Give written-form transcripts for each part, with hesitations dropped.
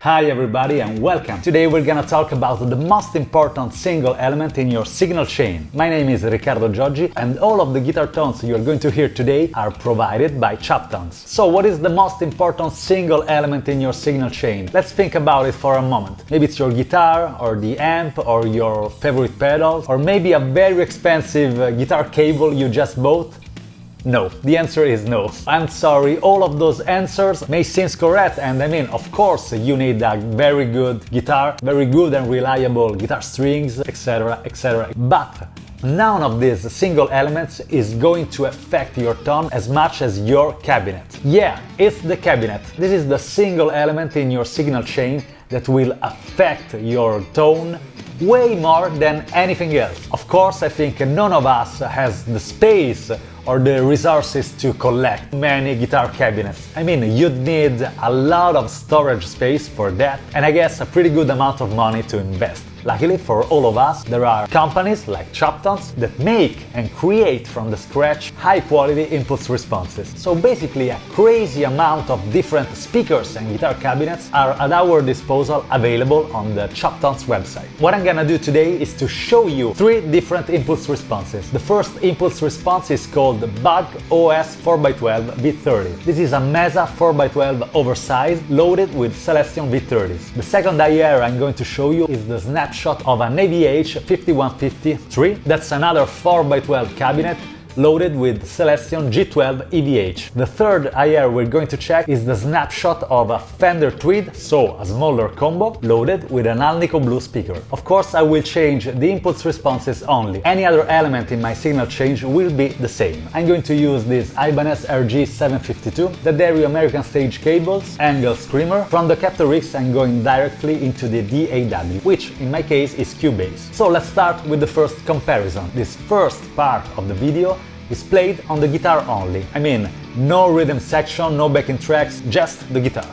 Hi everybody and welcome! Today we're gonna talk about the most important single element in your signal chain. My name is Riccardo Gioggi and all of the guitar tones you're going to hear today are provided by Choptones. So what is the most important single element in your signal chain? Let's think about it for a moment. Maybe it's your guitar or the amp or your favorite pedals or maybe a very expensive guitar cable you just bought. No, the answer is no. I'm sorry, all of those answers may seem correct, and I mean, of course, you need a very good guitar, very good and reliable guitar strings, etc., etc. But none of these single elements is going to affect your tone as much as your cabinet. Yeah, it's the cabinet. This is the single element in your signal chain that will affect your tone way more than anything else. Of course, I think none of us has the space or the resources to collect many guitar cabinets. I mean, you'd need a lot of storage space for that, and I guess a pretty good amount of money to invest. Luckily for all of us, there are companies like Choptones that make and create from the scratch high-quality impulse responses. So basically a crazy amount of different speakers and guitar cabinets are at our disposal, available on the Choptones website. What I'm gonna do today is to show you 3 different impulse responses. The first impulse response is called Bug OS 4x12 V30. This is a Mesa 4x12 oversized loaded with Celestion V30s. The second IR I'm going to show you is the snapshot of an AVH 5153. That's another 4x12 cabinet loaded with Celestion G12 EVH. The third IR we're going to check is the snapshot of a Fender Tweed, so a smaller combo, loaded with an Alnico Blue speaker. Of course, I will change the impulse responses only. Any other element in my signal change will be the same. I'm going to use this Ibanez RG752, the Dario American Stage cables, angle screamer. From the Captor X I'm going directly into the DAW, which in my case is Cubase. So let's start with the first comparison. This first part of the video is played on the guitar only. I mean, no rhythm section, no backing tracks, just the guitar.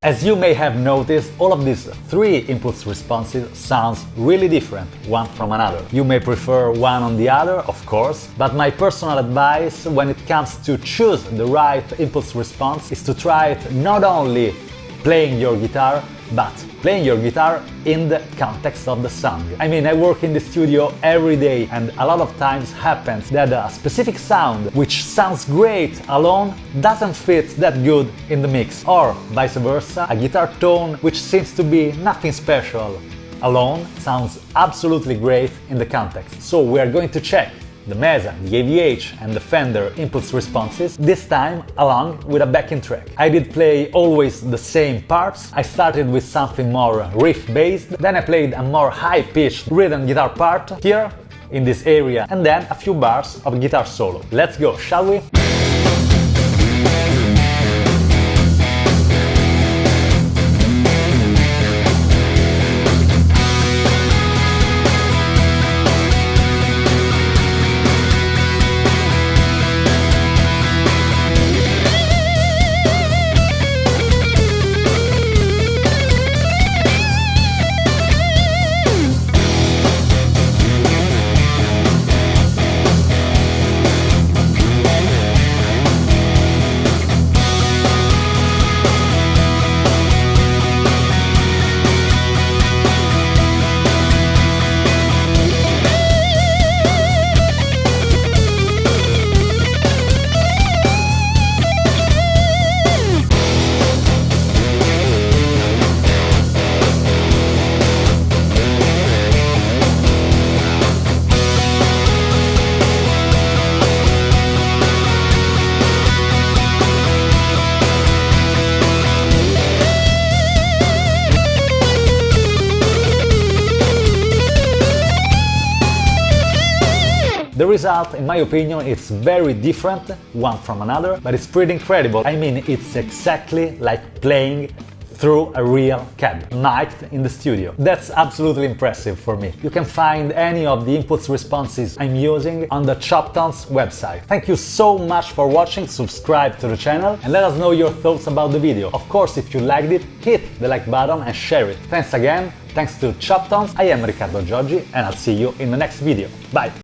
As you may have noticed, all of these 3 impulse responses sounds really different one from another. You may prefer one on the other, of course, but my personal advice when it comes to choose the right impulse response is to try it not only playing your guitar, but playing your guitar in the context of the song. I mean, I work in the studio every day and a lot of times happens that a specific sound which sounds great alone doesn't fit that good in the mix, or vice versa, a guitar tone which seems to be nothing special alone sounds absolutely great in the context. So we are going to check the Mesa, the AVH and the Fender impulse responses, this time along with a backing track. I did play always the same parts. I started with something more riff-based, then I played a more high-pitched rhythm guitar part here in this area, and then a few bars of guitar solo. Let's go, shall we? result, in my opinion, it's very different one from another, but it's pretty incredible. I mean, it's exactly like playing through a real cab, mic'd in the studio. That's absolutely impressive for me. You can find any of the inputs responses I'm using on the Choptones website. Thank you so much for watching, subscribe to the channel and let us know your thoughts about the video. Of course, if you liked it, hit the like button and share it. Thanks again, thanks to Choptones, I am Riccardo Gioggi and I'll see you in the next video. Bye!